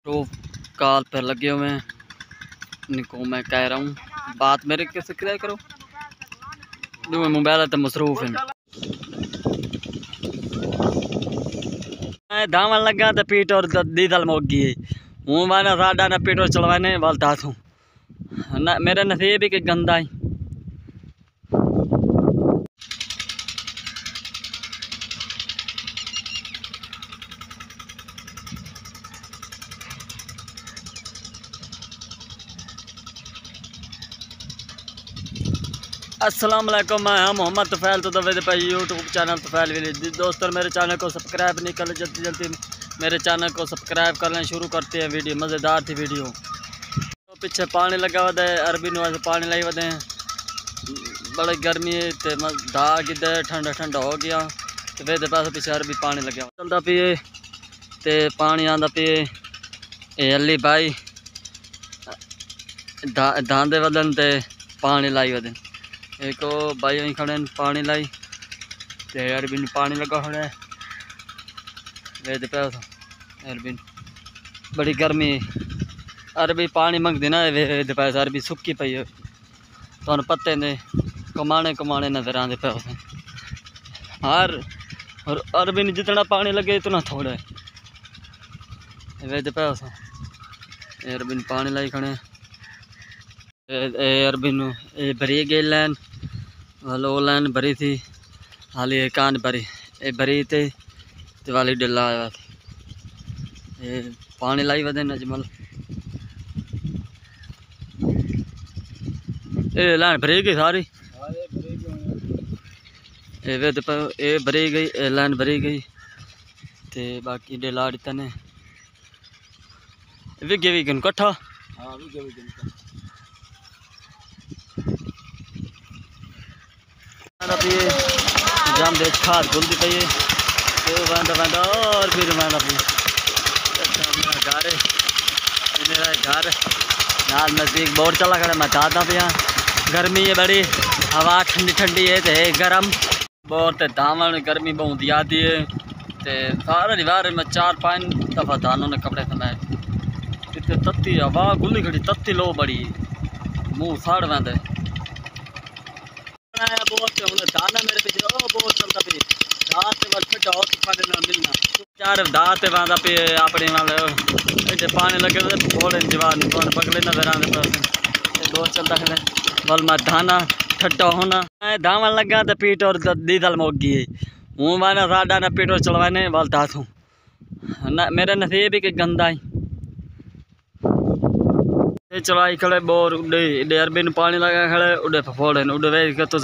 तो कॉल पर लगे हुए हैं, इनको मैं कह रहा हूँ बात मेरे कैसे क्लियर करो, जो मोबाइल तो मसरूफ है। मैं धावन लगा तो पीट और दीदल मोग गई हूँ, मैंने साडा ना पीट और चलवाने वालता हूँ ना, मेरा नसीब ही कि गंदा ही। अस्सलाम वालेकुम, मैं हम मोहम्मद तुफैल तो दवे पे यूट्यूब चैनल तुफैल विलेज। दोस्तों मेरे चैनल को सब्सक्राइब नहीं कर, जल्दी जल्दी मेरे चैनल को सब्सक्राइब कर लें। शुरू करते हैं वीडियो, मज़ेदार थी वीडियो। तो पीछे पानी लगा हुआ है, अरबी नुआ पानी लाई हुए हैं, बड़ी गर्मी तो दा गिद्दे ठंडा ठंडा हो गया तो वे पास पीछे अरबी पानी लगे चलता पिए तो पानी आंदा पिए। हली भाई धांदे वदन तो पानी लाई वदन, एक भाई वहीं खड़े पानी लाई तो अरबी पानी लगा खड़ा है वे पे अरबी बड़ी गर्मी अरबी पानी मंगती ना वे पैसे अरबी सुक्की पई है तो पत्ते ने कमाने कमाने नजर आते पे हर और अरबी ने जितना पानी लगे इतना थोड़ा है वे पे अरबी पानी लाई खड़े अरबी भरी गई लैन वालो लैन भरी थी, हाली कान भरी भरी थे तो वाली डिला आया थी पानी लाई वदे अजमल ये लैन भरी गई सारी ये भरी गई लैन भरी गई तो बाकी डिला दिता ने विगे विगन कट्ठा जाम दे खाद घुलती पई है तो बंदा और फिर मैं घर मेरा घर नाल नज़दीक बोर चला खड़ा मैं दादा पे गर्मी है बड़ी, हवा ठंडी ठंडी है तो गर्म बोर ते धावन गर्मी बहुत आती है तो सारा दीवार में 4-5 दफ़ा धानों ने कपड़े समाए इतने तत्ती हवा गुल्ली खड़ी तत्ती लो बड़ी मुँह साड़ वैंदे बहुत दाना मेरे पीछे बहुत चलता पे दाते वाले मिलना चार दाते वादा पे अपने वाले पानी लगे थोड़े जवान पकड़े नजर आने बहुत चलता है बल मैं धाना ठट्टा होना मैं धावन लगा तो पीट और दीदल मोग गई हूँ, मैंने साडा ना पीट और चलवाने वालता हूँ ना, मेरा नसीब ही कि गंदा ही। चलाई खड़े बोर उड़े अरबी पानी लगा खड़े उड़े फफोड़े उड़े वे तो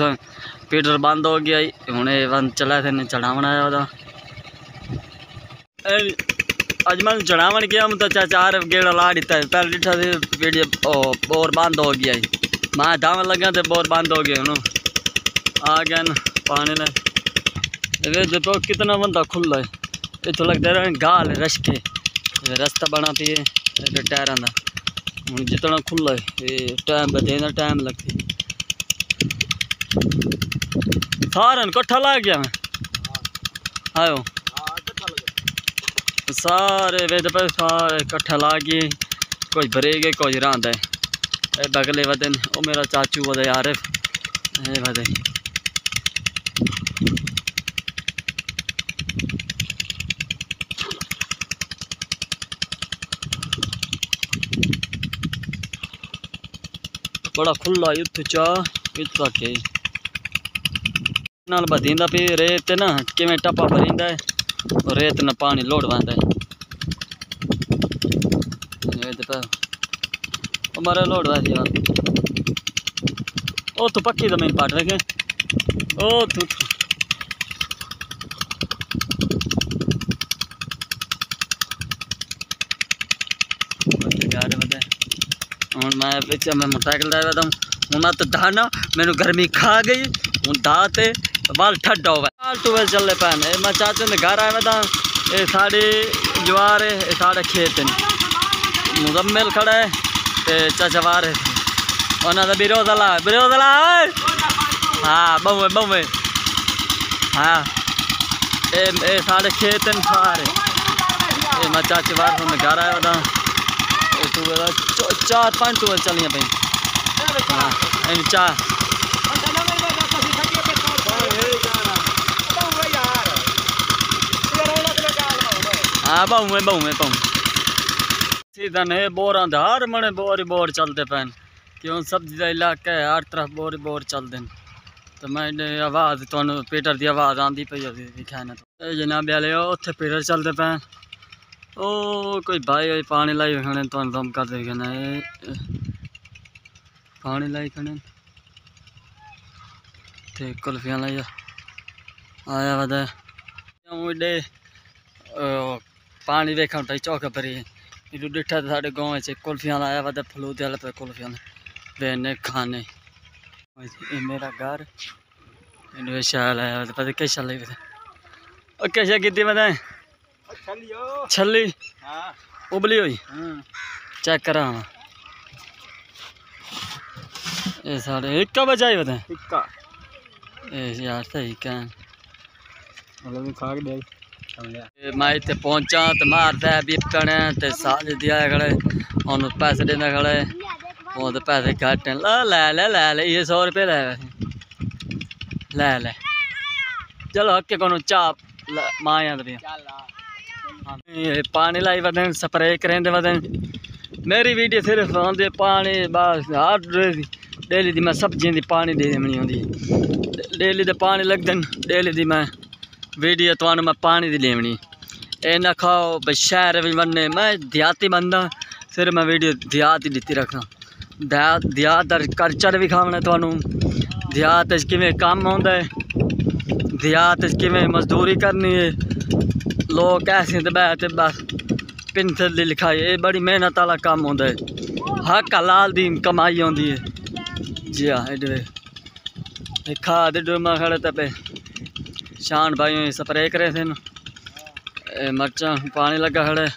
पीटर बंद हो गया हूँ वन चला थे चढ़ावन आया वह अजमल चढ़ावन गया तो 4 गेड़ा ला दिता है पहले डिठा थी वीडियो बोर बंद हो गया मैं धावन लगा तो बोर बंद हो गया हूँ आ गया न पानी ने वे देखो कितना बंदा खुला है इतों लगता है गाल रश के रास्ता बना पिए टायरा का हूँ जितना खुला है ये टाइम बदेना टाइम लगती सारे कट्ठा ला गया मैं आयो सारे वे सारे कट्ठा ला गए कोई भरे गए कोई रहा है बगले वदन वो मेरा चाचू वद यार वद बड़ा खुला युद्ध चाह इत के नाल बदींदा पे रेत ना किवें टप्पा भरींदा है और रेत न पानी लोड वांदा है हमारा लोड वासी यार ओ तो पक्की जमीन पाट रखे ओ तू यार बता हूँ मैं पीछे मैं मोटरसाइकिल ड्राइवर हूँ मैं तो धाना मैंने गर्मी खा गई हूँ दाते बाल ठंडा हो गया टूवेल चलने पैन मैं चाचे ने घर आया था ये साड़ी जवार है ये साढ़े खेत मुजम्मिल खड़ा है तो चाचा वार है उन्होंने बिरोजला हाँ बहुए बहुए हाँ ये साढ़े खेत सारे ये मैं चाचे वार घर आया था टूबेल 4-5 टूबेल चलियां पे हाँ चार हाँ बहु सीजन है बोर हर मने बोर ही बोर चलते पैन क्यों सब्जी का इलाका है हर तरफ बोर ही बोर चलते हैं तो मैंने आवाज़ तुहानू पीटर की आवाज़ आती पई दिखाना तो जनाब वाले उत्थे पीटर चलते पैन ओ कोई भाई पानी लाई खड़े तुहानू दम कर दे पानी लाई खड़े ते कुल्फियाँ लाई आया वह एडे पानी वेखा उठाई चौक भरी इडू डिठा तो साढ़े गाँव से कुल्फियाँ लाया वह फलूदे वाले पे कुल्फियाँ बेने खाने ये मेरा घर इन शैल आया पता कैसा लगी पता कैसा की बताए छली उबली हुई चेक करा ये साढ़े इक्का बचाई बताए यार सही क्या मैं इतने पहुंचा तो मारता है बीपने तो साल दिया खड़े उन्होंने पैसे देना खड़े वो तो पैसे घट ले ये 100 रुपये ले चलो हक्के को चाप माया पानी लाई वदन स्प्रे करें वदन मेरी वीडियो सिर्फ आते पानी बस हर डेली दी मैं सब्जियों की पानी देनी होंगी डेली दे पानी लगदन डेली दी मैं वीडियो तो मैं पानी दी लेवनी ये ना खाओ भाई शहर भी बनने मैं देहाती बंदा सिर्फ मैं वीडियो देहात ही दिती रखना देहात कल्चर भी खावना थानू देहात किवें काम आउंदा है देहात किवें मजदूरी करनी है लोग ऐसे तो बैठे बस पिंथल दी लिखाई ये बड़ी मेहनत वाला काम होंदा है हक हलाल दी कमाई आउंदी है जी हाँ एडे खाद डूमा खड़े तपे शान भाई स्प्रे करे थे मर्चा पानी लगा खड़े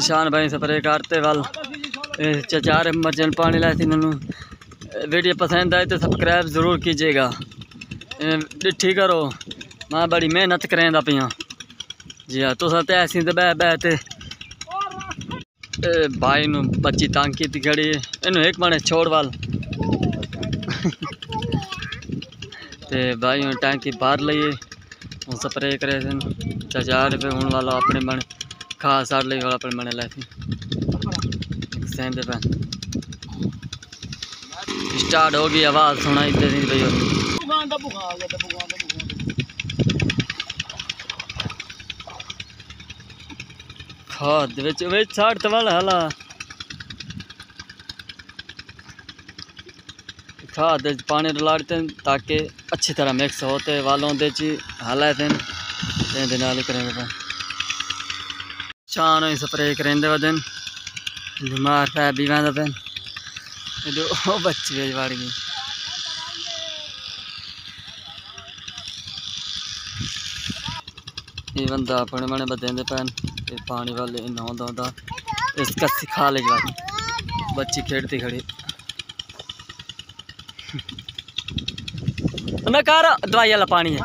शान भाई स्प्रे करते वाल चार मर्चन पानी लाए थे मैनू वीडियो पसंद आए तो सब्सक्राइब ज़रूर कीजिएगा डिठी करो मैं बड़ी मेहनत करें पियाँ जी हाँ तुस तो ऐसी तो बह ते भाई नू बच्ची तंग की खड़ी इनू एक बने छोड़ वाल ते भाई टैंकी बाहर लीए हूँ स्प्रे करे थे 4 रुपये हूँ वाला अपने मन खा साड़ ली वाला अपने मन लै सहते पे स्टार्ट हो गई आवाज़ सुनाई दे दी भाई खाद साठ वाला हला खाद पानी डलाते हैं ताकि अच्छी तरह मिक्स होते वालों दे हला थे करें शान स्प्रे करें वदन बीमार पै भी वह पे बच्ची वाड़ गई ये बंदा अपने मने बदेंदे पैन पानी वाले नौंदा इसका सिखा ले बच्ची खेड़ती खड़ी मैं कह रहा दवाई वाला पानी है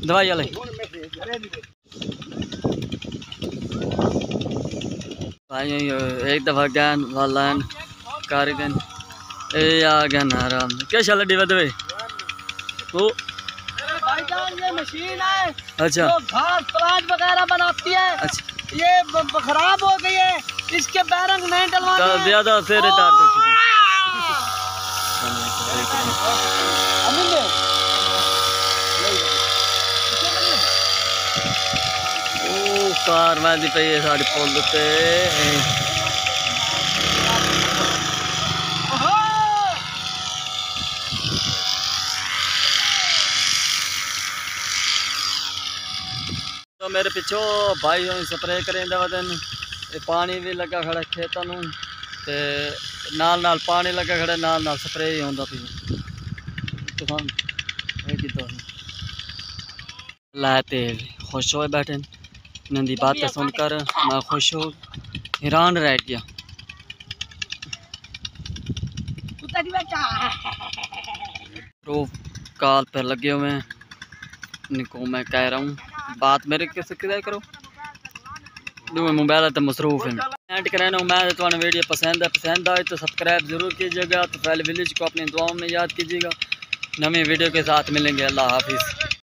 दवाई वाला भाई एक दफा गैन वाला कर गन ए आ गया आराम क्या चल डी बदवे वो ये मशीन है अच्छा तो घास प्लांट वगैरह बनाती है अच्छा ये खराब हो गई है इसके बैरंग नहीं डलवाने ज्यादा फिर कार वैदी पई है साढ़े पुल उत्ते तो मेरे पिछो भाई स्प्रे करें वदन पानी भी लगा खड़ा खेतों नूं ते नाल पानी लगा खड़ा नाल स्प्रे ही होंदा पी लाते खुश हो बैठे इन्होंने बातें सुनकर मैं खुश हो हैरान रह गया तो कॉल पर लगे हुए हैं इनको मैं कह रहा हूँ बात मेरे किससे किधर करो दूसरे मोबाइल तो मसरूफ हैं। एंड करना उम्मीद है वीडियो पसंद आए तो सब्सक्राइब ज़रूर कीजिएगा। तो पहले विलेज को अपनी दुआओं में याद कीजिएगा। नई वीडियो के साथ मिलेंगे। अल्लाह हाफिज़।